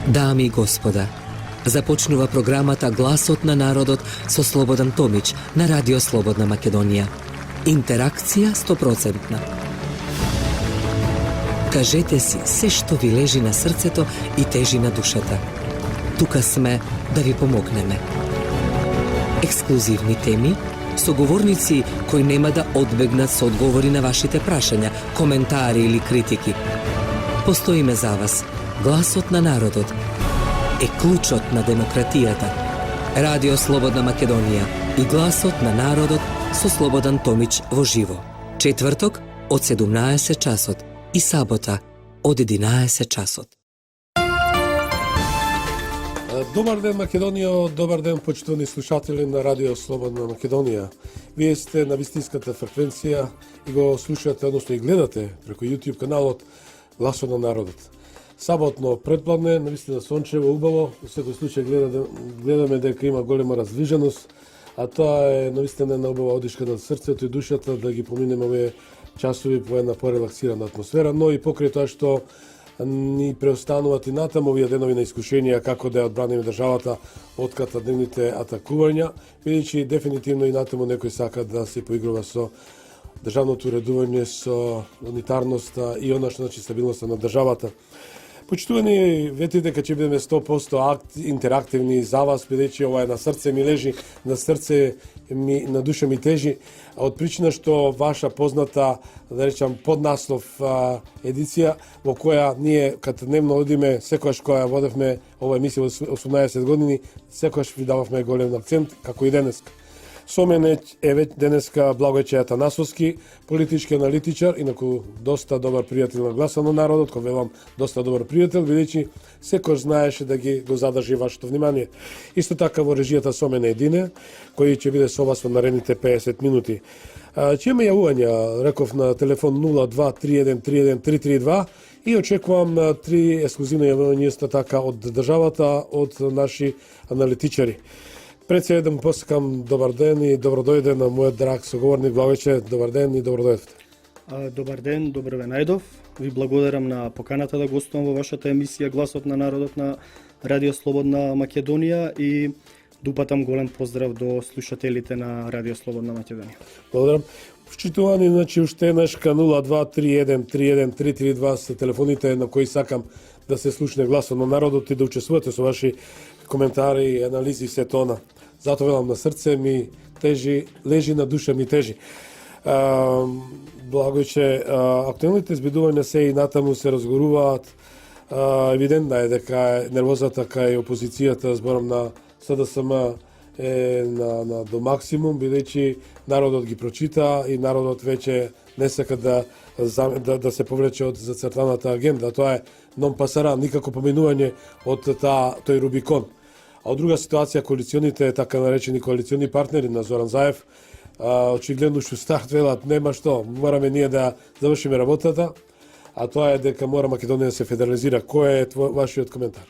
Дами и господа, започнува програмата Гласот на народот со Слободан Томич на Радио Слободна Македонија. Интеракција 100%. Кажете си се што ви лежи на срцето и тежи на душата. Тука сме да ви помогнеме. Ексклузивни теми, соговорници кои нема да одбегнат со одговори на вашите прашања, коментари или критики. Постоиме за вас. Гласот на народот е клучот на демократијата. Радио Слободна Македонија и Гласот на народот со Слободан Томич во живо. Четврток од 17 часот и сабота од 11 часот. Добар ден, Македонија, добар ден, почитувани слушатели на Радио Слободна Македонија. Вие сте на вистинската фреквенција и го слушате, односно и гледате преку YouTube каналот Гласот на народот. Саботно предпладне, навистина сончево, убаво, во секој случај гледаме дека има голема раздвиженост, а тоа е навистина една убава одишка на срцето и душата да ги поминеме овие часови по една порелаксирана атмосфера, но и покрај тоа што ни преостануваат и натаму овие денови на искушенија како да ја одбраниме државата од катадневните атакувања, бидејќи дефинитивно и натаму некој сака да се поигрува со државното уредување, со унитарноста и она што значи стабилноста на државата. Почитувани, ветите дека ќе бидеме 100% интерактивни за вас, бидејќи ова е на срце ми лежи, на срце ми, на душа ми тежи, а од причина што ваша позната, да речам, поднаслов едиција, во која ние катдневно одиме, секојаш која водевме ова емисија во 18 години, секојаш ви дававме голем акцент, како и денеска. Со мене е денеска Благојче Атанасовски, политички аналитичар, инаку доста добар пријател на Гласот на народот, кој велам доста добар пријател, бидејќи секој знаеше да го задржи вашето внимание. Исто така во режијата со мене Дине, кој ќе биде со вас во наредните 50 минути. Ќе ме јавувања, реков на телефон 0231313332 и очекувам 3 ексклузивни јавувања исто така од државата, од наши аналитичари. Пред се да му посакам добар ден и добродојде на мојот драг соговорник Благојче. Добар ден и добродојдовте. Добар ден, добро ве најдов. Ви благодарам на поканата да гостувам во вашата емисија Гласот на народот на Радио Слободна Македонија и дупатам голем поздрав до слушателите на Радио Слободна Македонија. Благодарам. Вчитувани, значи, уште еднашка 0231313332 се телефоните на кои сакам да се слушне Гласот на народот и да учествувате со ваши коментари, анализи и се тона. Затоа велам на срце ми тежи, лежи на душа ми тежи. Благојче, актуелните збидувања се и натаму се разгоруваат. Евидентна е дека нервозата кај опозицијата зборам на СДСМ е до максимум, бидејќи народот ги прочита и народот веќе не сака да се повлече од зацртаната агенда. Тоа е нон пасара, никако поминување од тој Рубикон. А од друга ситуација, коалиционите, така наречени коалициони партнери на Зоран Заев, очигледно што старт велат, нема што, мораме ние да завршиме работата, а тоа е дека мора Македонија да се федерализира. Кој е вашиот коментар?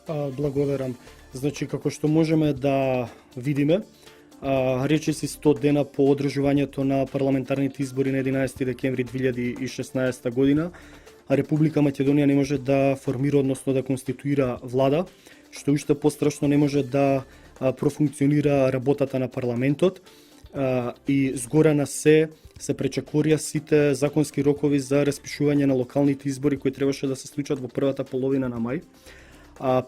Благодарам. Значи, како што можеме да видиме, речиси 100 дена по одржувањето на парламентарните избори на 11 декември 2016 година, Република Македонија не може да формира, односно да конституира влада, што уште пострашно не може да профункционира работата на парламентот и згора на се пречекорија сите законски рокови за распишување на локалните избори кои требаше да се случат во првата половина на мај.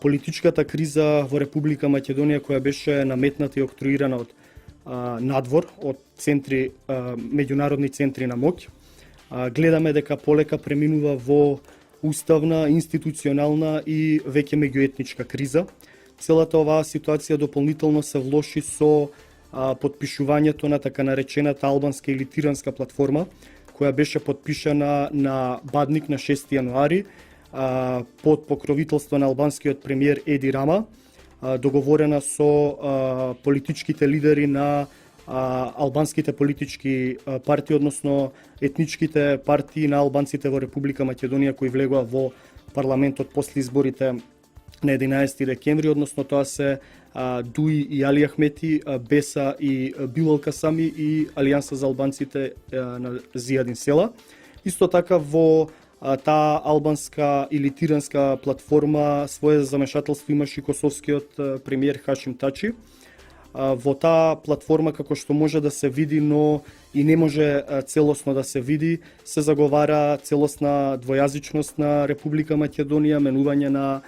Политичката криза во Република Македонија која беше наметната и октруирана од надвор, од центри, меѓународни центри на моќ, гледаме дека полека преминува во уставна, институционална и веќе меѓуетничка криза. Целата оваа ситуација дополнително се влоши со подпишувањето на така наречената албанска или тиранска платформа, која беше подпишана на Бадник на 6 јануари под покровителство на албанскиот премиер Еди Рама, договорена со политичките лидери на албанските политички партии, односно етничките партии на албанците во Република Македонија кои влегоа во парламентот после изборите на 11 декември, односно тоа се Дуи и Али Ахмети, Беса и Билал Касами и Алијанса за албанците на Зијадин Села. Исто така во таа албанска или тиранска платформа свое замешателство имаше и косовскиот премиер Хашим Тачи. Во таа платформа, како што може да се види, но и не може целосно да се види, се заговара целосна двојазичност на Република Македонија, менување на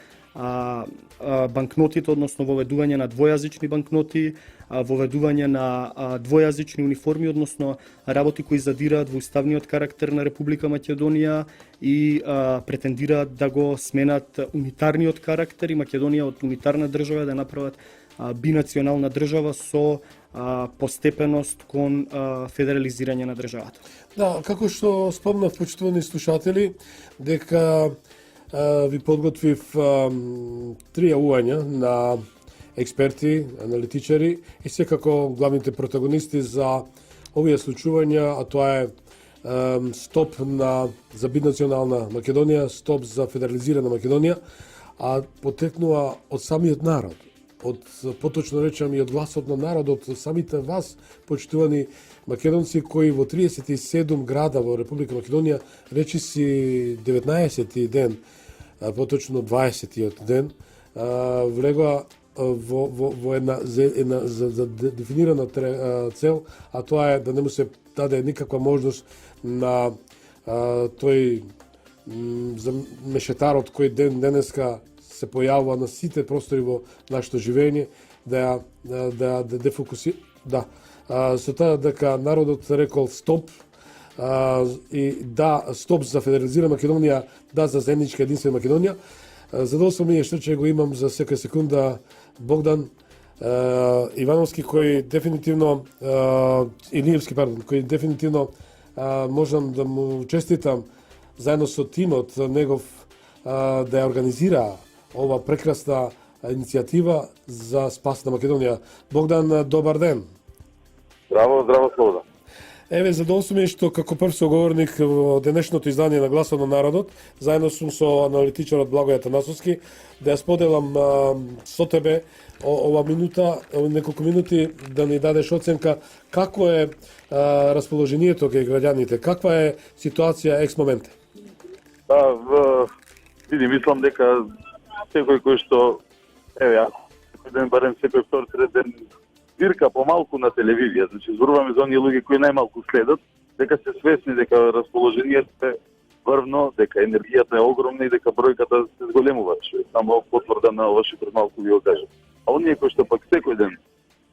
банкнотите, односно воведување на двојазични банкноти, воведување на двојазични униформи, односно работи кои задираат во уставниот карактер на Република Македонија и претендираат да го сменат унитарниот карактер и Македонија од унитарна држава да направат бинационална држава со постепеност кон федерализирање на државата. Да, како што спомнав, почитувани слушатели, дека ви подготвив 3 јавувања на експерти, аналитичари и секако главните протагонисти за овие случувања, а тоа е стоп за бинационална Македонија, стоп за федерализирана Македонија, а потекнува од самиот народ, поточно речам и од гласот на народот, од самите вас, почитувани македонци, кои во 37 града во Република Македонија, речиси 19 ден, поточно 20-тиот ден, влегоа во една за дефинирана цел, а тоа е да не му се даде никаква можност на тој мешетарот кој денеска се појавува на сите простори во нашето живење, да дефокусира, со тоа дека народот рекол стоп, и стоп за федерализирана Македонија, за заедничка единствена Македонија. Задоволство ми е што ќе го имам за секоја секунда Богдан Ивановски, кој дефинитивно, Илиевски, кој дефинитивно можам да му честитам заедно со тимот негов да ја организира ова прекрасна иницијатива за спас на Македонија. Богдан, добар ден. Здраво, Слободан. Еве, задоволство ми е што како прв соговорник во денешното издание на Гласот на народот, заедно сум со аналитичарот Благој Атанасовски, да ја споделам со тебе ова минута, неколку минути, да ни дадеш оценка како е расположението кај граѓаните, каква е ситуација екс моменте? Мислам дека секој кој што, ден барем секој втор среден вирка помалку на телевизија, значи зборуваме за оние луѓе кои најмалку следат, дека се свесни дека расположението е врвно, дека енергијата е огромна и дека бројката се зголемува, што е само потврда на ова што пред малку ви го кажам. А оние кои што пак секој ден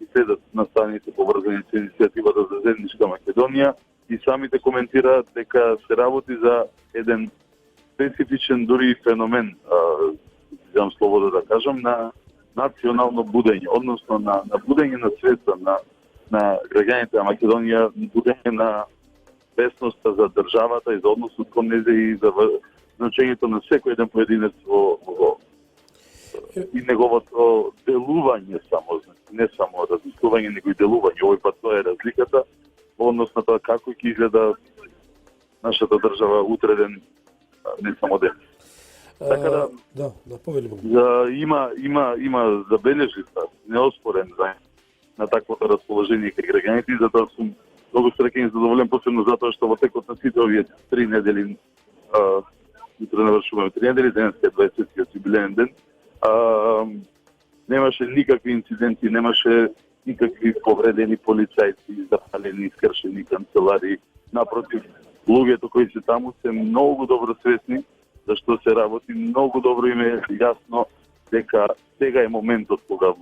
и следат на страниците поврзани со иницијативата за заедничка Македонија и самите коментираат дека се работи за еден специфичен дури феномен, имам слобода да кажам, на национално будење, односно на будење на свеста на граѓаните на Македонија, будење на свесноста за државата и за односот кон незе и за значењето на секој еден поединец и неговото делување само, не само размислување, него и делување. Овој пат тоа е разликата во однос на тоа како ќе изгледа нашата држава утре ден, не само ден. Така повели има забележлива, неоспорен на таквото расположение кај граѓаните и затоа сум многу среќен и задоволен, посебно затоа што во текот на сите овие 3 недели, утре навршуваме 3 недели, денес е 20-тиот јубилеен ден, немаше никакви инциденти, немаше никакви повредени полицајци, запалени, искршени канцелари. Напротив, луѓето кои се таму се многу добро свесни за што се работи, многу добро им е јасно дека сега е моментот кога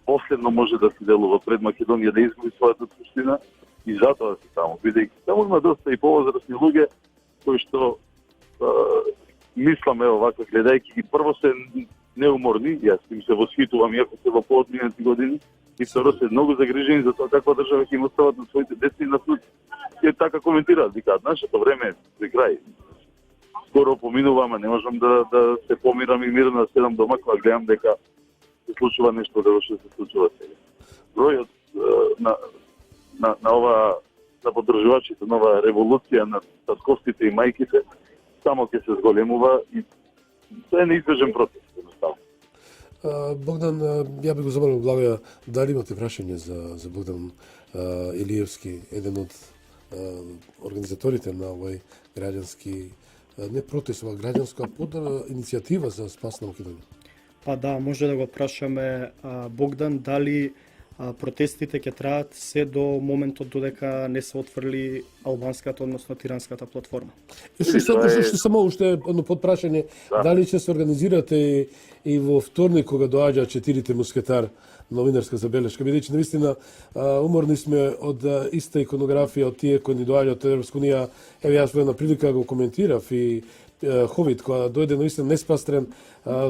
последно може да се делува пред Македонија да изгуби својата суштина и затоа се таму, бидејќи таму има доста и повозрасни луѓе кои што мислам, вака гледајќи ги, прво се неуморни, јас им се восхитувам иако се во поодминати години, и второ се многу загрижени за тоа каква држава ќе им остават на своите деца и на внуци. И така коментираат, викаат, нашето време е при крај. Скоро поминуваме, не можам да се помирам и мирно да седам дома, кога гледам дека се случува нешто да што се случува сега. Бројот на ова, на поддржувачите, нова револуција на татковците и мајките само ќе се зголемува и тоа е неизбежен процес, едноставно. Богдан, ја би го замолил Благоја, дали имате прашање за Богдан Илиевски, еден од организаторите на овој граѓански не протест, ова граѓанска иницијатива за спас на Македонија. Па да, може да го прашаме Богдан дали протестите ќе траат се до моментот додека не се отфрли албанската, односно тиранската платформа. Што само уште едно подпрашање, дали ќе се организирате и во вторник кога доаѓа четирите мускетар новинарска забелешка, бидејќи навистина уморни сме од иста иконографија од тие кои ни доаѓаат од Европска унија. Еве јас во една прилика го коментирав и Ховид, кога дојде наистина неспастрен,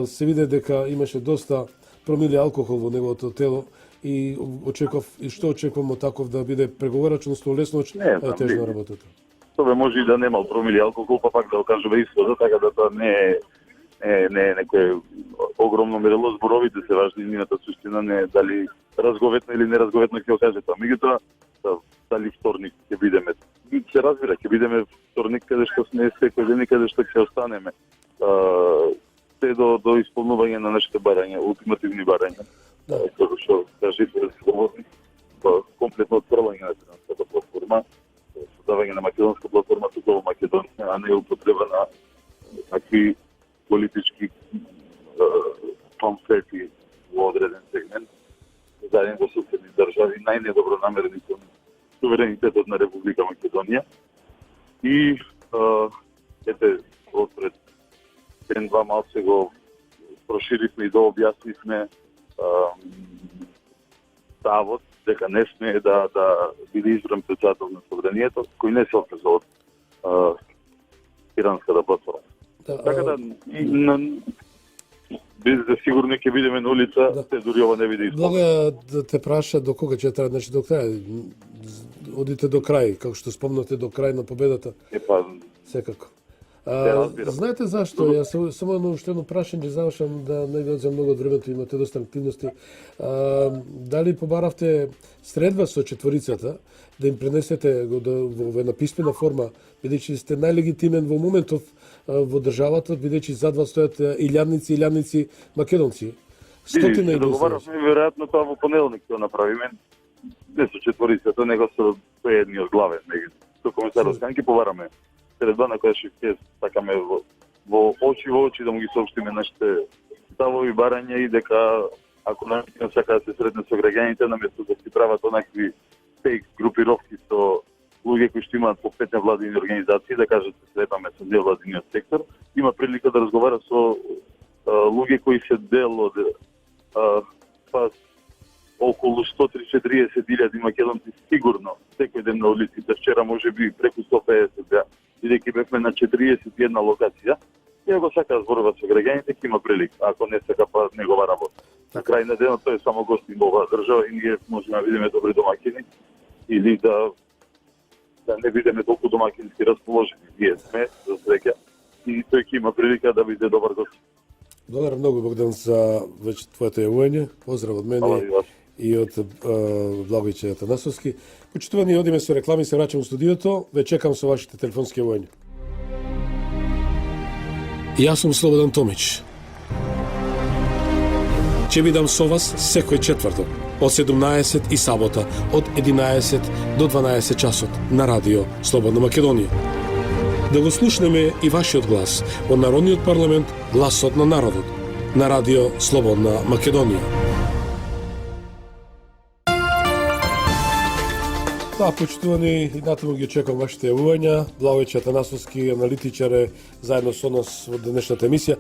се виде дека имаше доста промили алкохол во неговото тело и очекував и што очекувам од таков да биде преговорач, односно лесноч, тежна работата. Тоа може и да немал промили алкохол, па пак да окажува исхода, така да тоа не е некое огромно мерило, зборовите се важни, нивната суштина не е дали разговетно или неразговетно ќе окаже тоа. Меѓутоа, дали вторник ќе бидеме, се разбира, ќе бидеме вторник каде што сме секој ден и каде што ќе останеме. Се до исполнување на нашите барања, ултимативни барања. Како што кажите, слободни, комплетно отфрлање на финансовата платформа, создавање на македонска платформа тука во Македонија, а не употреба на такви политички памфлети во одреден сегмент, заедно со соседни држави, најнедобронамерни кон суверенитетот на Република Македонија. И ете, отпред ден-два малце го проширивме и дообјаснивме ставот дека не сме да биде избран председател на собранието, кој не се отказа од иранската платформа. Така да, без да сигурно ќе бидеме на улица, се дури ова не биде избран. Благо да те праша до кога ќе трае, значи до крај. Одите до крај, како што спомнате, до крај на победата. Секако. Знаете зашто? Јас само едно уште едно прашање завршам да не ви одзем многу од времето, имате доста активности. Дали побаравте средба со четворицата да им пренесете во една писмена форма, бидејќи сте најлегитимен во моментов во државата, бидејќи зад вас стојат илјадници македонци. Стотина и договаравме веројатно тоа во понеделник ќе направиме. Не со четворицата, него со едниот главен, со комисарот Сканки побараме средба на која ќе сакаме во очи да му ги соопштиме нашите ставови, барања и дека ако наистина сака да се сретне со граѓаните, наместо да си прават онакви фейк групировки со луѓе кои што имаат по 5 невладини организации, да кажат се сретаме со невладиниот сектор, има прилика да разговара со луѓе кои се дел од околу 130-140 македонци сигурно секој ден на улиците. Вчера може би преку 150 беа, бидејќи бевме на 41 локација. И ако сака да зборува со граѓаните, ќе има прилика. Ако не сака, па негова работа. На крај на денот тој е само гостин во оваа држава и ние можеме да бидеме добри домакини или да не бидеме толку домакински расположени. Ние сме, за среќа, и тој ќе има прилика да биде добар гост. Благодарам многу, Богдан, за веќе твоето јавување. Поздрав од мене и од Благојче Атанасовски. Почитувани, одиме со реклами, се враќам во студиото. Ве чекам со вашите телефонски јавувања. Јас сум Слободан Томич. Ќе бидам со вас секој четврток од 17 и сабота од 11 до 12 часот на радио Слободна Македонија. Да го слушнеме и вашиот глас од Народниот парламент, гласот на народот, на радио Слободна Македонија. Да, почитувани, и натаму ги очекувам вашите јавувања. Благојче Атанасовски, аналитичар е заедно со нас во денешната емисија.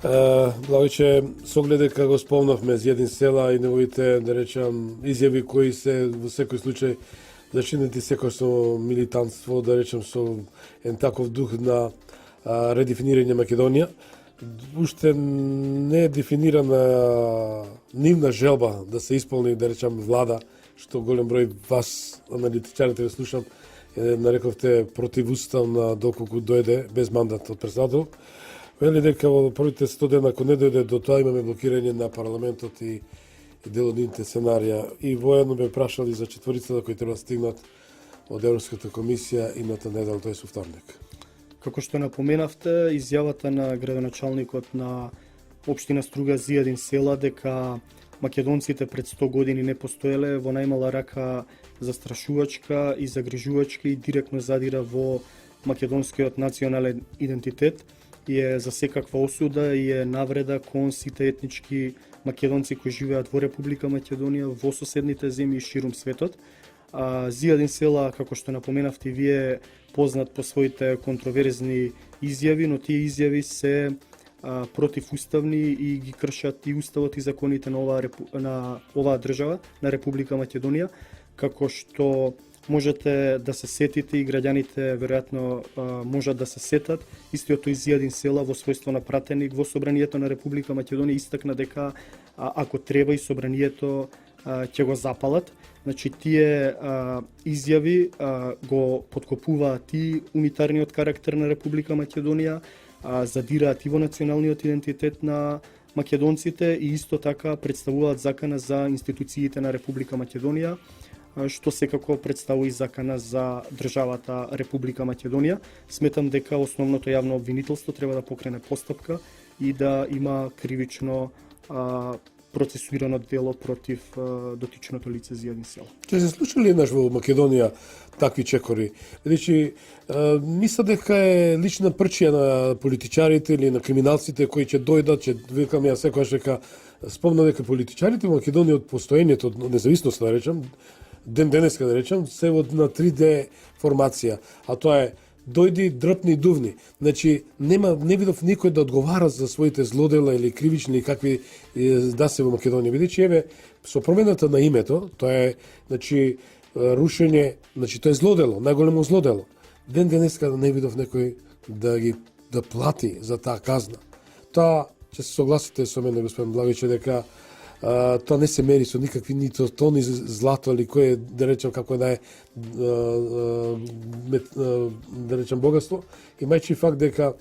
Благојче, со оглед дека го спомнавме Зијадин Села и неговите, да речам, изјави кои се во секој случај зачинети секој со милитантство, да речем со еден таков дух на редефинирање Македонија. Уште не е дефинирана нивна желба да се исполни, да речем, влада, што голем број вас, аналитичарите, ве слушам, нарековте противуставна доколку дојде без мандат од председател. Вели дека во првите 100 дена, ако не дојде до тоа, имаме блокирање на парламентот и дел од нивните сценарија. И воедно ме прашали за четворицата кои треба да стигнат од Европската комисија имата недел, тој со вторник. Како што напоменавте, изјавата на градоначалникот на општина Струга Зијадин Села дека македонците пред 100 години не постоеле во најмала рака застрашувачка и загрижувачка и директно задира во македонскиот национален идентитет и е за секаква осуда и е навреда кон сите етнички македонци кои живеат во Република Македонија, во соседните земји и ширум светот. Зијадин Села, како што напоменавте и вие, познат по своите контроверзни изјави, но тие изјави се противуставни и ги кршат и уставот и законите на оваа држава, на Република Македонија, како што можете да се сетите и граѓаните веројатно можат да се сетат. Истиот тој Зијадин Села во својство на пратеник во собранието на Република Македонија истакна дека ако треба и собранието ќе го запалат. Значи тие изјави го подкопуваат и унитарниот карактер на Република Македонија, задираат и во националниот идентитет на македонците и исто така представуваат закана за институциите на Република Македонија, што секако представува и закана за државата Република Македонија. Сметам дека основното јавно обвинителство треба да покрене постапка и да има кривично процесуирано дело против дотичното лице Зијадин Села. Ќе се случи ли еднаш во Македонија такви чекори? Бидејќи мисля дека е лична прчија на политичарите или на криминалците кои ќе дојдат, ќе викам ја секогаш дека спомнам дека политичарите во Македонија од постоењето, од независност да речам, ден денеска да речам, се на 3D формација, а тоа е дојди, дрпни, дувни. Значи, не видов никој да одговара за своите злодела или кривични или какви да се во Македонија. Бидејќи еве со промената на името, тоа е значи рушење, значи тоа е злодело, најголемо злодело. Ден денеска не видов некој да плати за таа казна. Тоа ќе се согласите со мене, господин Благојче, дека тоа не се мери со никакви нито тони злато или кое да речем како да е да речем богатство. Имајќи факт дека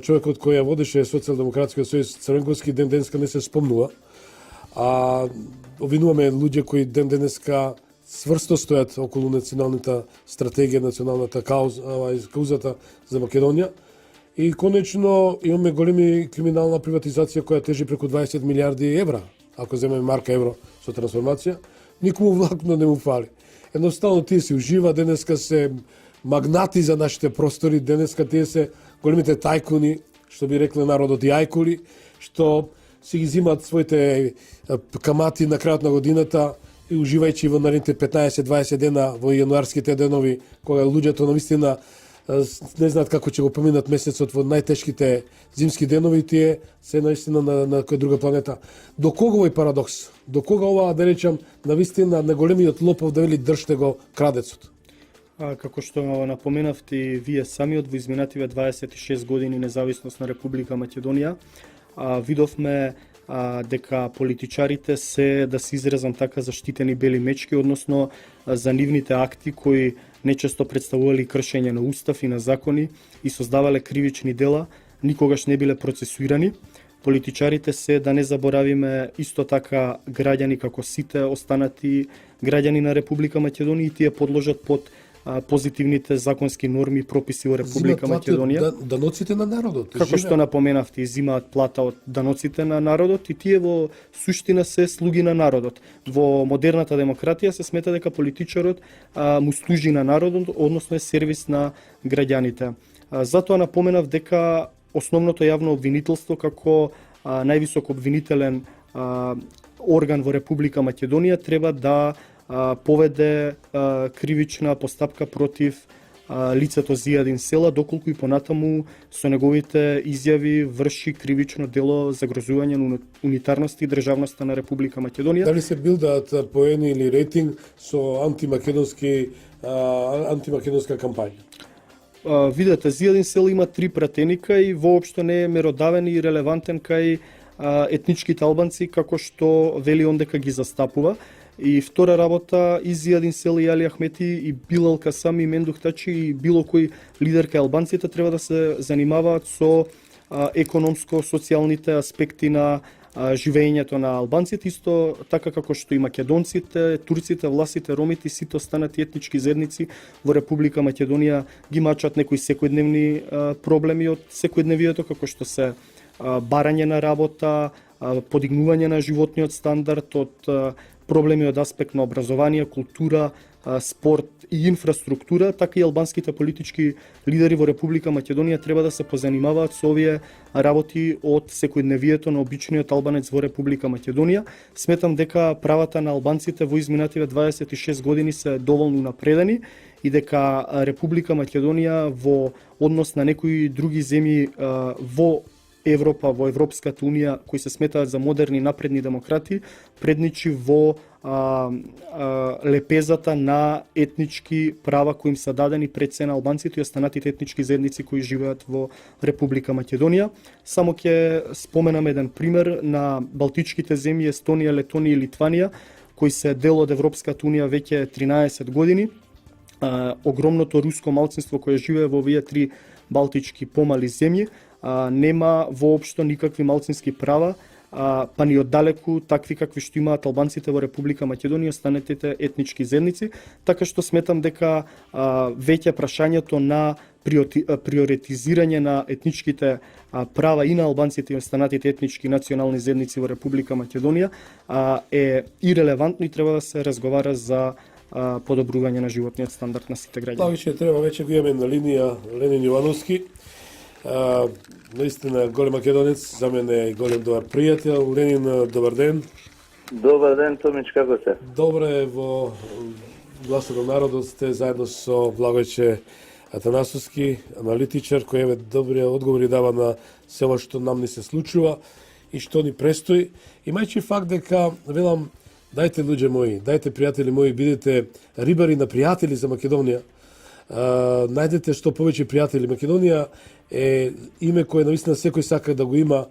човекот кој ја водеше Социјалдемократскиот сојуз Црвенковски ден денеска не се спомнува, а обвинуваме луѓе кои ден денеска сврсто стојат околу националната стратегија, националната каузата за Македонија. И конечно имаме големи криминална приватизација која тежи преку 20 милиарди евра, ако земеме марка евро со трансформација, никому влакно не му фали. Едноставно тие се ужива, денеска се магнати за нашите простори, денеска тие се големите тајкуни, што би рекле народот и ајкули, што си ги зимаат своите камати на крајот на годината и уживајќи во наредните 15-20 дена во јануарските денови, кога луѓето навистина не знаат како ќе го поминат месецот во најтешките зимски денови, тие се наистина на која друга планета. До кога овој парадокс? До кога ова, да речам, навистина на големиот лопов да вели држте го крадецот? Како што напоменавте и вие самиот, во изминативе 26 години независност на Република Македонија, видовме дека политичарите се, да се изразам така, заштитени бели мечки, односно за нивните акти кои нечесто представували кршење на устав и на закони и создавале кривични дела, никогаш не биле процесуирани. Политичарите се, да не заборавиме, исто така граѓани како сите останати граѓани на Република Македонија, и тие подложат под позитивните законски норми и прописи во Република Македонија. Даноците на народот. Како што напоменавте, изимаат плата од даноците на народот и тие во суштина се слуги на народот. Во модерната демократија се смета дека политичарот му служи на народот, односно е сервис на граѓаните. Затоа напоменав дека основното јавно обвинителство како највисок обвинителен орган во Република Македонија треба да поведе кривична постапка против лицето Зијадин Села, доколку и понатаму со неговите изјави врши кривично дело загрозување на унитарност и државноста на Република Македонија. Дали се билдаат поени или рейтинг со антимакедонска кампања? Видете, Зијадин Села има 3 пратеника и воопшто не е меродавен и релевантен кај етничките албанци, како што вели он дека ги застапува. И втора работа, и Зијадин Села, и Али Ахмети, и Билал Касами, и Мендух Тачи, и било кој лидер кај албанците треба да се занимаваат со економско-социјалните аспекти на живеењето на албанците, исто така како што и македонците, турците, власите, ромите и сите останати етнички заедници во Република Македонија ги мачат некои секојдневни проблеми од секојдневието, како што се барање на работа, подигнување на животниот стандард, од проблеми од аспект на образование, култура, спорт и инфраструктура, така и албанските политички лидери во Република Македонија треба да се позанимаваат со овие работи од секојдневието на обичниот албанец во Република Македонија. Сметам дека правата на албанците во изминативе 26 години се доволно напредени и дека Република Македонија во однос на некои други земји во Европа, во Европската унија, кои се сметаат за модерни напредни демократи, предничи во лепезата на етнички права кои им се дадени пред се на албанците и останатите етнички заедници кои живеат во Република Македонија. Само ќе споменам еден пример на балтичките земји Естонија, Летонија и Литванија, кои се дел од Европската унија веќе 13 години. Огромното руско малцинство кое живее во овие три балтички помали земји нема воопшто никакви малцински права, па ни оддалеку такви какви што имаат албанците во Република Македонија, останатите етнички заедници, така што сметам дека веќе прашањето на приоритизирање на етничките права и на албанците и останатите етнички национални заедници во Република Македонија е ирелевантно и треба да се разговара за подобрување на животниот стандард на сите граѓани. Славиче, треба веќе го имаме на линија Ленин Јовановски. Наистина голем македонец, за мене е голем добар пријател. Ленин, добар ден. Добар ден, Томич, како се? Добре, во Гласот на народот сте заедно со Благојче Атанасовски, аналитичар, кој еве добри одговори дава на се ова што нам не се случува и што ни престои. Имајќи факт дека, велам, дајте луѓе мои, дајте пријатели мои, бидете рибари на пријатели за Македонија. Најдете што повеќе пријатели. Македонија е име кое наистина секој сака да го има,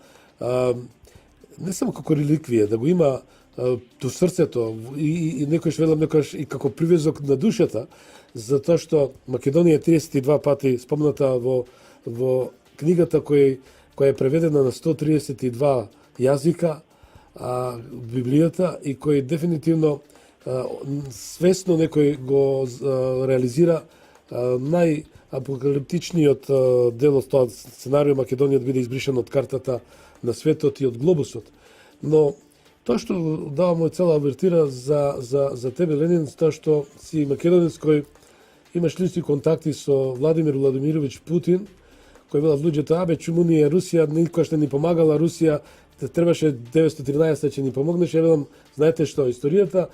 не само како реликвија, да го има до срцето и некојаш велам некојаш и како привезок на душата, затоа што Македонија е 32 пати спомната во книгата која е преведена на 132 јазика, Библијата, и кој дефинитивно свесно некој го реализира најапокалиптичниот дел од тоа сценарио Македонија да биде избришена од картата на светот и од глобусот. Но тоа што дава моја цела авертира за тебе, Ленин, тоа што си македонец кој имаш лични контакти со Владимир Владимирович Путин, кој велат луѓето, чуму ние Русија никогаш не ни помагала, Русија требаше 913 ќе ни помогнеше, велам, знаете што, историјата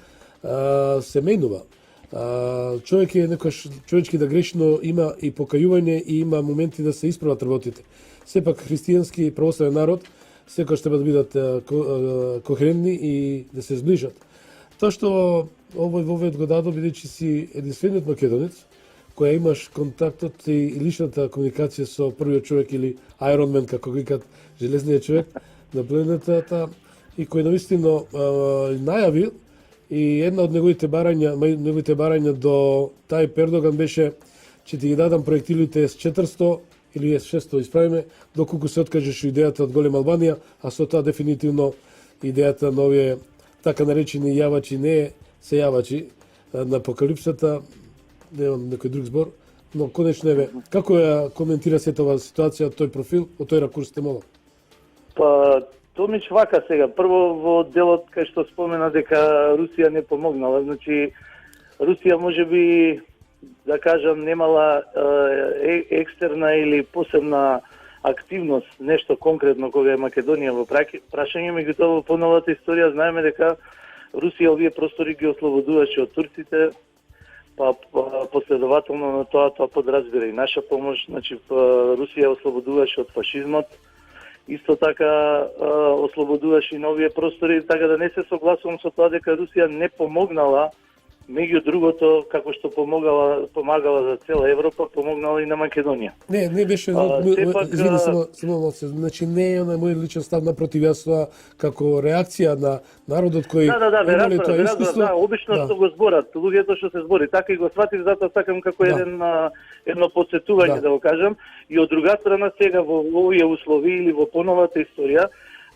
се менува. Човек е некојаш човечки да грешно има и покајување и има моменти да се исправат работите. Сепак христијански православен народ секогаш треба да бидат кохерентни и да се зближат. Тоа што овој вовед го дадо, бидејќи си единствениот македонец која имаш контактот и личната комуникација со првиот човек или Iron Man, како го викат, железниот човек на планетата, и кој навистина најави. И една од неговите барања до тај Пердоган беше че ти ги дадам проектилите С-400 или С-600, исправиме, доколку се откажеш идејата од Голема Албанија, а со тоа дефинитивно идејата на овие така наречени јавачи не се јавачи на апокалипсата, немам некој друг збор, но конечно еве, како ја коментира сета оваа ситуација, тој профил, од тој ракурс те молам? Па, Томич, вака сега. Прво во делот кај што спомена дека Русија не помогнала. Значи, Русија можеби, да кажам, немала екстерна или посебна активност, нешто конкретно кога е Македонија во прашање, меѓутоа во поновата историја знаеме дека Русија овие простори ги ослободуваше од турците, па последователно на тоа подразбира и наша помош. Значи, Русија ослободуваше од фашизмот, исто така ослободуваше и на овие простори, така да не се согласувам со тоа дека Русија не помогнала, меѓу другото, како што помагала за цела Европа, помогнала и на Македонија. Не беше, извини, само, значи не е на мој личен став, напротив, јас тоа како реакција на народот кој имали тоа искуство. Да, обично што го зборат, луѓето што се збори, така и го сватив, затоа сакам како едно подсетување да го кажам. И од друга страна сега во овие услови или во поновата историја,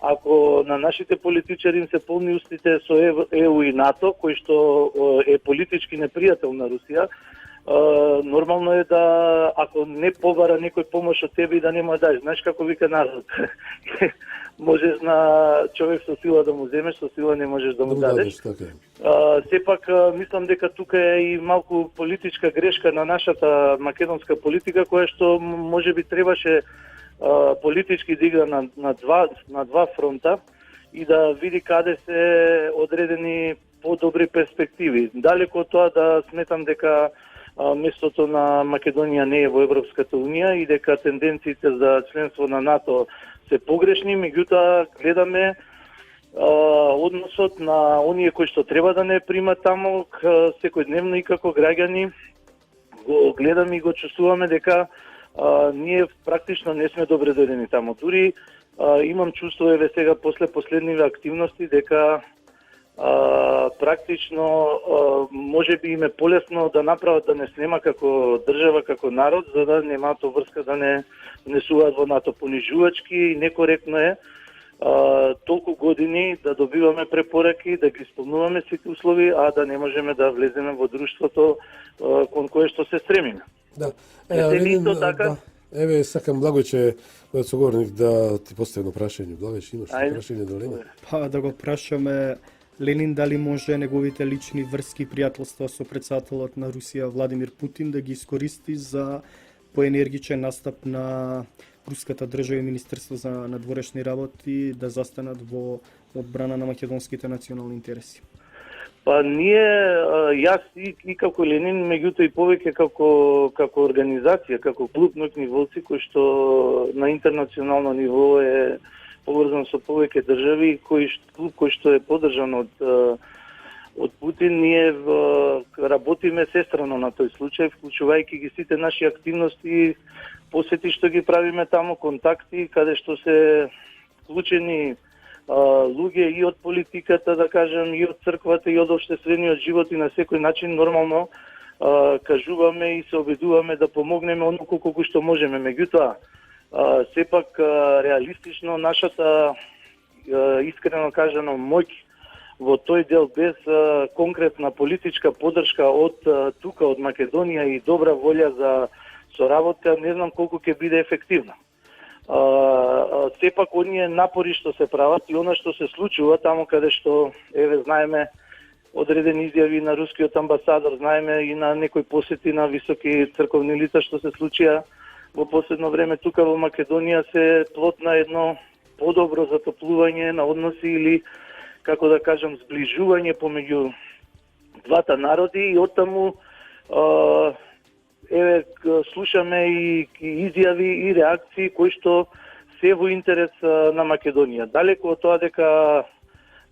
ако на нашите политичари им се полни устите со ЕУ и НАТО, кој што е политички непријател на Русија, нормално е да ако не побара некој помош од тебе и да не му ја даеш. Знаеш како вика народ. Можеш на човек со сила да му земеш, со сила не можеш да му дадеш. Така е. Сепак мислам дека тука е и малку политичка грешка на нашата македонска политика, која што можеби требаше политички да игра на два фронта и да види каде се одредени подобри перспективи. Далеко од тоа да сметам дека местото на Македонија не е во Европската Унија и дека тенденциите за членство на НАТО се погрешни, меѓутоа гледаме односот на оние кои што треба да не примат таму секојдневно и како граѓани го гледаме и го чувствуваме дека ние практично не сме добре дојдени таму. Дури имам чувство еве сега после последниве активности дека практично може би им е полесно да направат да не снема како држава, како народ, за да немаат врска да не внесуваат во НАТО. Понижувачки и некоректно е толку години да добиваме препораки, да ги исполнуваме сите услови, а да не можеме да влеземе во друштвото кон кое што се стремиме. Да. Исто така. Да. Еве, сакам Благојче, мојот соговорник, да ти постави едно прашање. Благојче, имаш прашање до Ленин? Па да го прашаме Ленин дали може неговите лични врски и пријателства со претседателот на Русија Владимир Путин да ги искористи за поенергичен настап на руската држава и Министерство за надворешни работи да застанат во одбрана на македонските национални интереси. Па ние, јас и како Ленин, меѓутоа и повеќе како организација, како клуб ноќни волци, кој што на интернационално ниво е поврзан со повеќе држави, клуб кој што е поддржан од Путин, ние работиме сестрано на тој случај, вклучувајќи ги сите наши активности, посети што ги правиме таму, контакти, каде што се вклучени луѓе и од политиката, да кажем, и од црквата, и од општествениот живот и на секој начин нормално кажуваме и се обидуваме да помогнеме оноку колку што можеме. Меѓутоа, сепак реалистично нашата искрено кажано моќ во тој дел без конкретна политичка поддршка од тука, од Македонија и добра волја за соработка, не знам колку ќе биде ефективна. Сепак оние напори што се прават и она што се случува таму каде што еве знаеме одредени изјави на рускиот амбасадор, знаеме и на некои посети на високи црковни лица што се случија во последно време тука во Македонија, се плод на едно подобро затоплување на односи или како да кажам зближување помеѓу двата народи и оттаму еве слушаме и изјави и реакции кои што се во интерес на Македонија. Далеко од тоа дека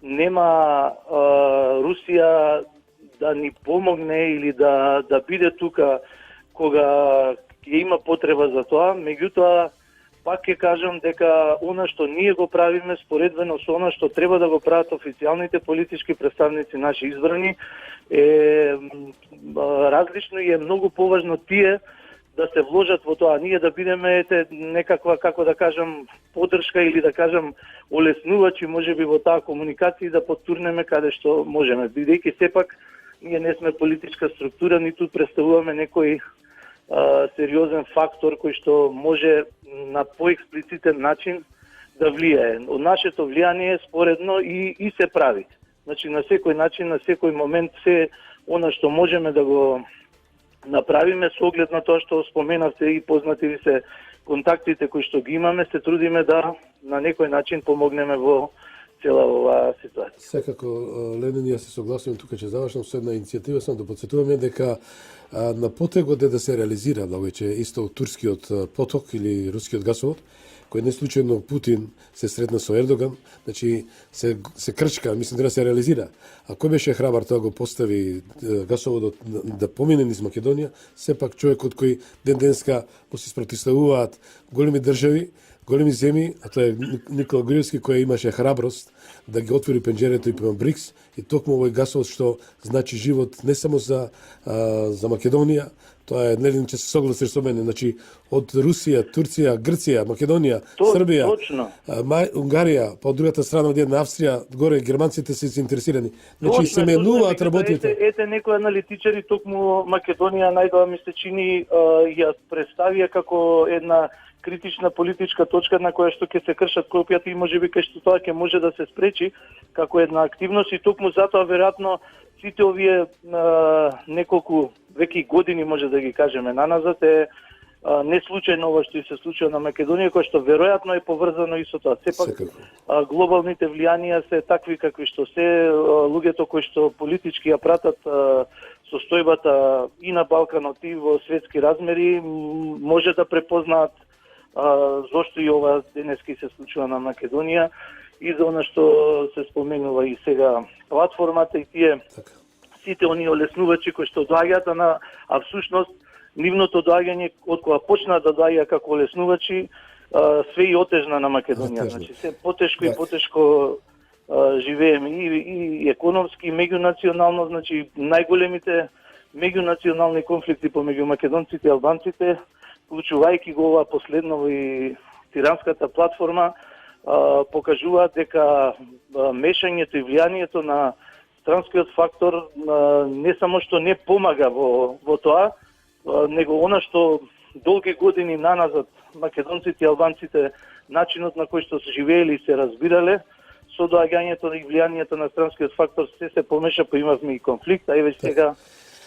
нема Русија да ни помогне или да биде тука кога ќе има потреба за тоа, меѓутоа пак ќе кажам дека она што ние го правиме споредбено со она што треба да го прават официјалните политички представници наши избрани е различно и е многу поважно тие да се вложат во тоа. Ние да бидеме некаква, како да кажам, поддршка или да кажам олеснувачи можеби во таа комуникација и да потурнеме каде што можеме. Бидејќи сепак ние не сме политичка структура, ниту представуваме некој сериозен фактор кој што може на поексплицитен начин да влијае. Од нашето влијание е споредно и се прави. Значи на секој начин, на секој момент се она што можеме да го направиме со оглед на тоа што споменавте и познати ви се контактите кои што ги имаме, се трудиме да на некој начин помогнеме во цела оваа ситуација. Секако, Ленин, јас се согласувам тука, че завршам со една иницијатива, само да подсетуваме дека на потегот е да се реализира, Благојче, исто турскиот поток или рускиот гасовод, кој не случајно Путин се сретна со Ердоган, значи се крчка, мислам да се реализира. А кој беше храбар тоа го постави гасоводот да помине низ Македонија, сепак човекот кој ден денска му се спротивставуваат големи држави, големи земји, а тоа е Никола Груевски кој имаше храброст да ги отвори пенџерето и према БРИКС и токму овој гасовод што значи живот не само за Македонија, тоа е нели че се согласиш со мене, значи од Русија, Турција, Грција, Македонија, Србија, точно. Унгарија, па од другата страна од една Австрија, горе германците се заинтересирани. Значи се менуваат работите. Ете некои аналитичари токму Македонија најдоа ми се чини ја представија како една критична политичка точка на која што ќе се кршат копијата и можеби кај што тоа ќе може да се спречи како една активност и токму затоа веројатно сите овие неколку веќе години може да ги кажеме наназад е не случајно ова што и се случува на Македонија, кој што веројатно е поврзано и со тоа. Сепак глобалните влијанија се такви какви што се, луѓето кои што политички ја пратат состојбата и на Балканот и во светски размери може да препознаат зошто и ова денески се случува на Македонија и за она што се споменува и сега платформата и тие сите оние олеснувачи кои што доаѓаат а всушност нивното доаѓање од кога почна да доаѓа како олеснувачи све и отежна на Македонија. Значи се потешко и потешко живееме и економски и меѓунационално, значи најголемите меѓунационални конфликти помеѓу македонците и албанците, вклучувајќи го ова последно и тиранската платформа, покажуваат дека мешањето и влијанието на странскиот фактор не само што не помага во тоа, него она што долги години наназад македонците и албанците начинот на кој што се живееле и се разбирале, со доаѓањето и влијанието на странскиот фактор се помеша, па имавме и конфликт, а и веќе сега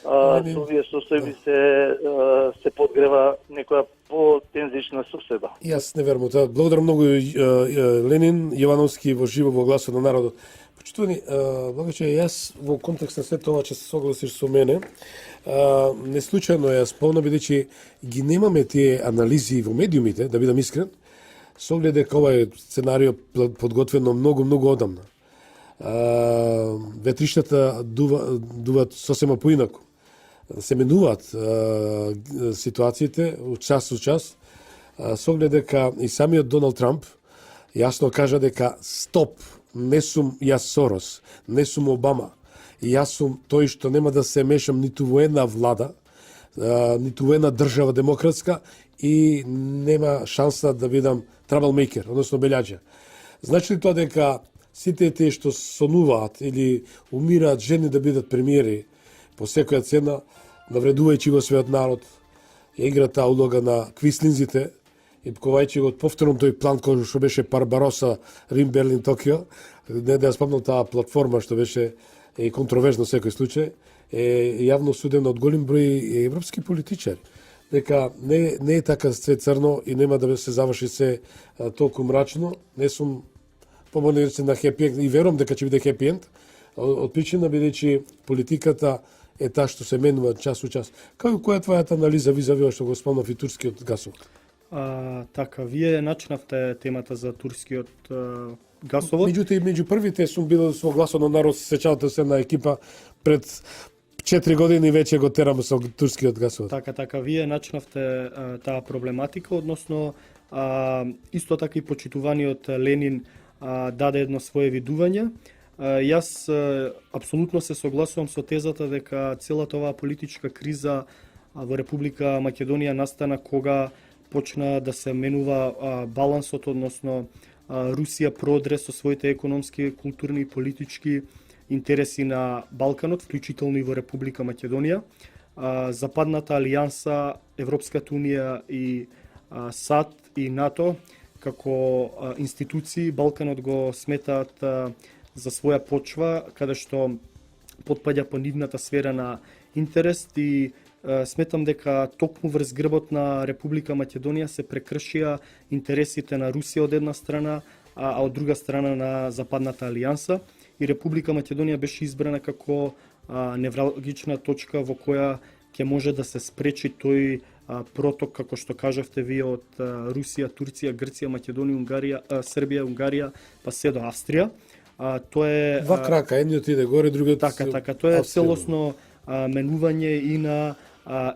со овие состојби се подгрева некоја по-тензична соседба. Јас не верувам тоа. Благодарам многу Ленин Јовановски во живо во Гласот на народот. Почитувани, благоче, јас во контекст на сето ова че се согласиш со мене, не случајно јас спомнам бидејќи ги немаме тие анализи во медиумите, да бидам искрен, со оглед дека ова е сценарио подготвено многу одамна. Ветриштата дуваат сосема поинаку. Се менуваат ситуациите од час со час, со оглед дека и самиот Доналд Трамп јасно кажа дека стоп, не сум јас Сорос, не сум Обама, јас сум тој што нема да се мешам ниту во една влада, ниту во една држава демократска и нема шанса да бидам траблмейкер, односно белјаџа. Значи ли тоа дека сите тие што сонуваат или умираат жени да бидат премиери по секоја цена, навредувајќи го својот народ, ја игра таа улога на квислинзите и пкувајќи го од повторно тој план кој што беше Барбароса, Рим, Берлин, Токио, не да ја спомнам таа платформа што беше и контроверзно секој случај, е јавно судена од голем број европски политичари. Дека не е така све црно и нема да се заврши се толку мрачно. Не сум помален на хепи енд и верувам дека ќе биде хепи енд, од причина бидејќи политиката е таа што се менува час у час. Која е твојата анализа визави што го спомнав и турскиот гасовод? Така, вие начинавте темата за турскиот гасовод. Меѓутоа, меѓу првите сум бил со Гласот на народ, сеќавате се на екипа пред 4 години веќе го тераме со турскиот гасовод. Така, вие начинавте таа проблематика, односно исто така и почитуваниот Ленин даде едно свое видување. Јас апсолутно се согласувам со тезата дека целата оваа политичка криза во Република Македонија настана кога почна да се менува балансот, односно Русија проодре со своите економски, културни и политички интереси на Балканот, вклучително и во Република Македонија. Западната алијанса, Европската унија и САД и НАТО како институции Балканот го сметаат за своја почва, каде што потпаѓа по нивната сфера на интерес и сметам дека токму врз грбот на Република Македонија се прекршија интересите на Русија од една страна, а од друга страна на Западната алијанса и Република Македонија беше избрана како невралгична точка во која ќе може да се спречи тој проток, како што кажавте вие, од Русија, Турција, Грција, Македонија, Унгарија, Србија, Унгарија, па се до Австрија. Тоа е два крака, едниот иде горе, другиот така, тоа е целосно менување и на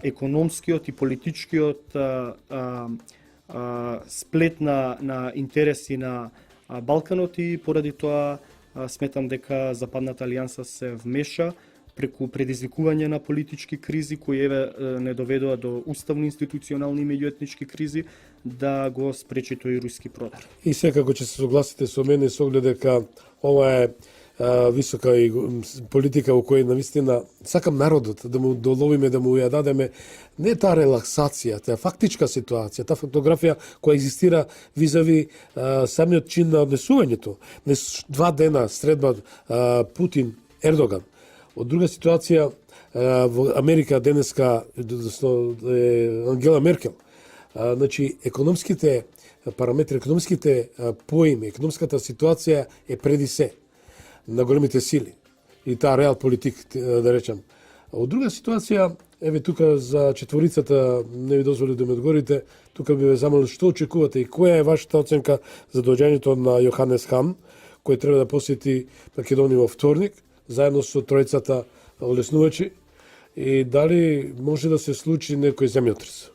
економскиот и политичкиот сплет на интереси на Балканот и поради тоа сметам дека Западната алијанса се вмеша преку предизвикување на политички кризи кои не доведоа до уставни, институционални и меѓуетнички кризи да го спречи тој руски продар. И секако ќе се согласите со мене со оглед дека ова е висока и политика во која навистина сакам народот да му доловиме, да му ја дадеме не таа релаксација, таа фактичка ситуација, таа фотографија која екзистира визави самиот чин на однесувањето. Не 2 дена средба Путин Ердоган. Од друга ситуација во Америка денеска Ангела Меркел. Значи економските параметри, економските поими, економската ситуација е преди се на големите сили и таа реал политик, да речам. Од друга ситуација, еве тука за четворицата не ви дозволи да ме одговорите, тука би ве замолил што очекувате и која е вашата оценка за доаѓањето на Јоханес Хан, кој треба да посети Македонија во вторник, заедно со тројцата олеснувачи, и дали може да се случи некој земјотрес?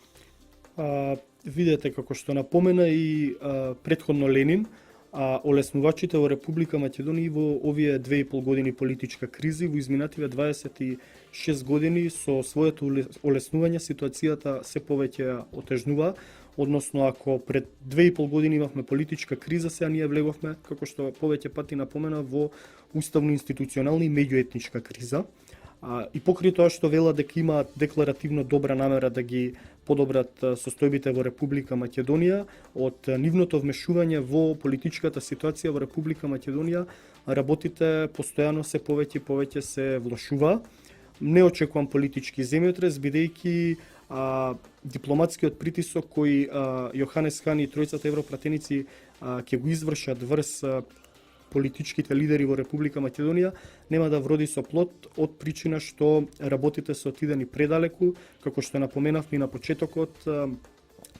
Видете, како што напомена и претходно Ленин, олеснувачите во Република Македонија во овие 2,5 години политичка кризи, во изминативе 26 години со своето олеснување ситуацијата се повеќе отежнува, односно ако пред 2,5 години имавме политичка криза, сега ние влеговме, како што повеќе пати напомена, во уставно-институционална и меѓуетничка криза. И покрај тоа што вела дека има декларативно добра намера да ги подобрат состојбите во Република Македонија, од нивното вмешување во политичката ситуација во Република Македонија, работите постојано се повеќе и повеќе се влошува. Не очекувам политички земјотрес, бидејќи дипломатскиот притисок кој Јоханес Хан и тројцата европратеници ќе го извршат врз политичките лидери во Република Македонија нема да вроди со плод од причина што работите се отидени предалеку, како што напоменавме и на почетокот,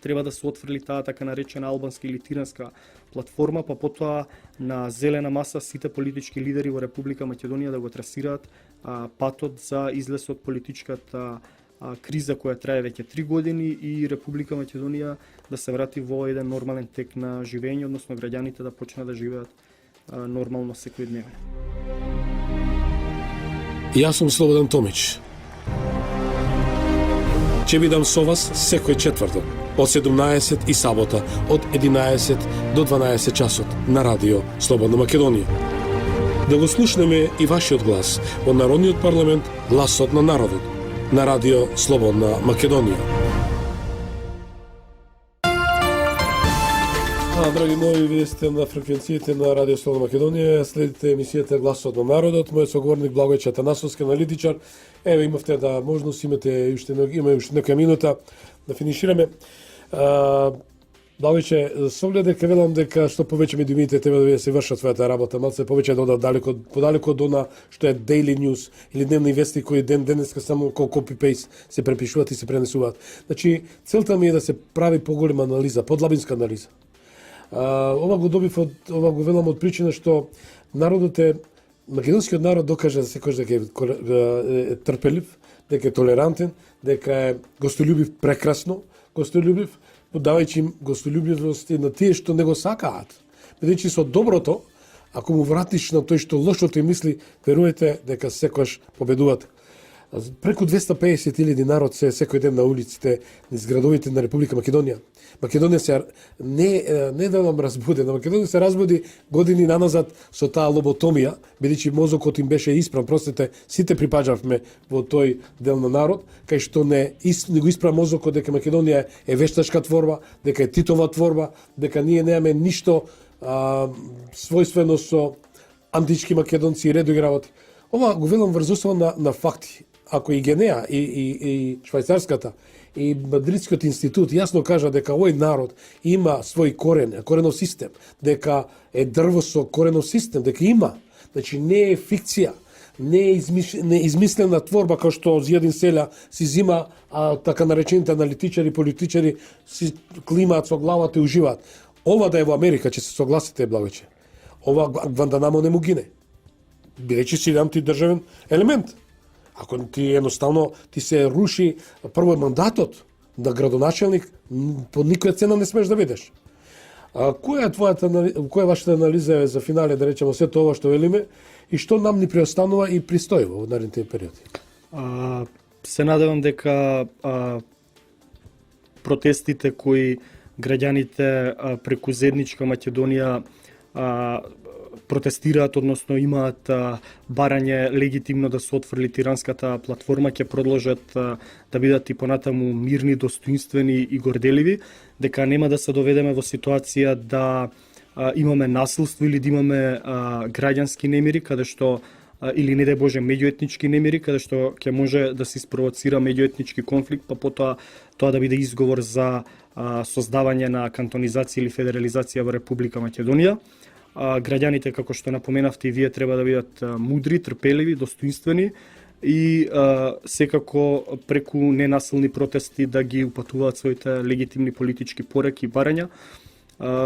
треба да се отфрли таа така наречена албанска или тиранска платформа, па потоа на зелена маса сите политички лидери во Република Македонија да го трасираат патот за излез од политичката криза која трае веќе 3 години и Република Македонија да се врати во еден нормален тек на живење, односно граѓаните да почнат да живеат нормално секојдневно. Јас сум Слободан Томич. Ќе бидам со вас секој четврток од 17 и сабота од 11 до 12 часот на радио Слободна Македонија. Да го слушнеме и вашиот глас во Народниот парламент, гласот на народот, на радио Слободна Македонија. Драги мои, вие сте на фреквенциите на Радио Слободна Македонија, следите емисијата Гласот на народот, мојот соговорник Благој Чатанасовски, аналитичар. Еве имавте да можност, има уште некоја минута да финишираме. Благојче, со оглед дека велам дека што повеќе медиумите треба да се вршат својата работа, малце повеќе да одат подалеку од она што е Daily News или дневни вести кои денеска само copy-paste се препишуваат и се пренесуваат. Значи, целта ми е да се прави поголема анализа, подлабинска анализа. Ова го велам од причина што народот е, македонскиот народ докаже секојаш дека е трпелив, дека е толерантен, дека е гостолюбив, прекрасно гостолюбив, подавајќи им гостолюбивост на тие што не го сакаат. Бидејќи со доброто, ако му вратиш на тој што лошото им мисли, веруете дека секојаш победувате. Преку 250.000 народ се секој ден на улиците, низ градовите на Република Македонија. Македонија се не велам разбудена, Македонија се разбуди години наназад со таа лоботомија, бидејќи мозокот им беше испран, простете, сите припаѓавме во тој дел на народ, кај што не го испра мозокот дека Македонија е вештачка творба, дека е Титова творба, дека ние немаме ништо својствено со антички македонци и редови работи. Ова го велам врз основа на факти. Ако и Генеа, и Швајцарската, и Мадридскиот институт јасно кажа дека овој народ има свој коренов систем, дека е дрво со коренов систем, дека има. Значи не е фикција, не е измислена творба како што Зијадин Селја си зима, а така наречените аналитичари, политичари си климаат со главата и уживаат. Ова да е во Америка, ќе се согласите, Благојче. Ова Гвантанамо не му гине. Бидејќи си антидржавен елемент. Ако ти едноставно ти се руши прво мандатот да градоначелник по никоја цена не смеш да бидеш. Која е вашата анализа за финале, да речеме, сето ова што велиме и што нам ни преостанува и пристојува во наредните периоди? Се надевам дека протестите кои граѓаните преку Заедничка Македонија протестираат, односно имаат барање легитимно да се отфрли тиранската платформа, ќе продолжат да бидат и понатаму мирни, достоинствени и горделиви, дека нема да се доведеме во ситуација да имаме насилство или да имаме граѓански немири, каде што или не дај Боже меѓуетнички немири, каде што ќе може да се испровоцира меѓуетнички конфликт, па потоа тоа да биде изговор за создавање на кантонизација или федерализација во Република Македонија. Граѓаните, како што напоменавте и вие, треба да бидат мудри, трпеливи, достоинствени и секако преку ненасилни протести да ги упатуваат своите легитимни политички пореки и барања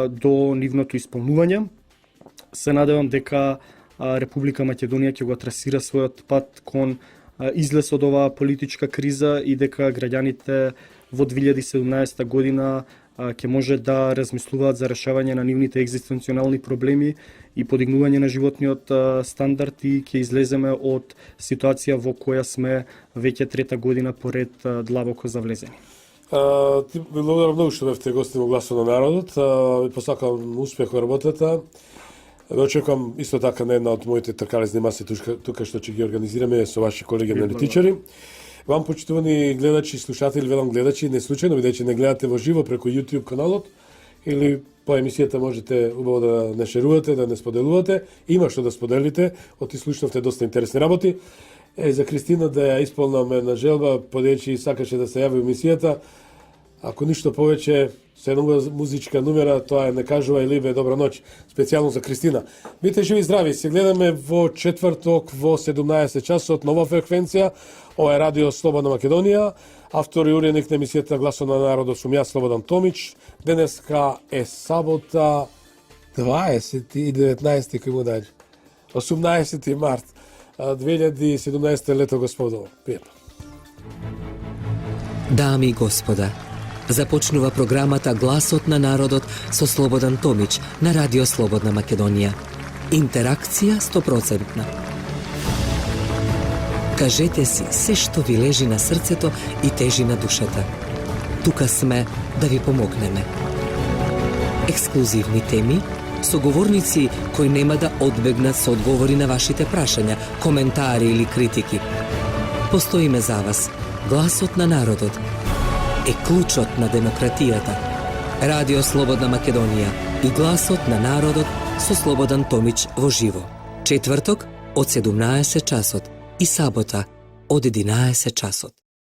до нивното исполнување. Се надевам дека Република Македонија ќе го трасира својот пат кон излез од оваа политичка криза и дека граѓаните во 2017 година ќе може да размислуваат за решавање на нивните екзистенционални проблеми и подигнување на животниот стандард и ќе излеземе од ситуација во која сме веќе трета година поред длабоко завлезени. Ти благодарам многу што бевте гости во Гласот на народот. Ви посакам успех во работата. Очекувам исто така на една од моите тркалезни маси тука што ќе ги организираме со ваши колеги аналитичари. Вам, почитувани гледачи и слушатели, велам гледачи, не случајно, бидејќи не гледате во живо преку YouTube каналот или по емисијата можете убаво да не шерувате, да не споделувате. Има што да споделите, слушнавте доста интересни работи. За Кристина да ја исполнаме на желба, подејќи сакаше да се јави во емисијата. Ако ништо повеќе, се една музичка numera, тоа е Не кажува и Либе, добра ноќ, специјално за Кристина. Бите живи и здрави, се гледаме во четврток во 17 часот, нова фреквенција. Ова е Радио Слободна Македонија. Автор и уредник на емисијата Гласот на народот сум јас, Слободан Томич. Денеска е сабота 20 и 19 кој му дајде. 18 март 2017 лето господово. Пријатно. Дами и господа, започнува програмата Гласот на народот со Слободан Томич на Радио Слободна Македонија. Интеракција 100%. Кажете си се што ви лежи на срцето и тежи на душата. Тука сме да ви помогнеме. Ексклузивни теми, соговорници кои нема да одбегнат со одговори на вашите прашања, коментари или критики. Постоиме за вас. Гласот на народот е клучот на демократијата. Радио Слободна Македонија и Гласот на народот со Слободан Томич во живо. Четврток од 17 часот и сабота од 11 часот.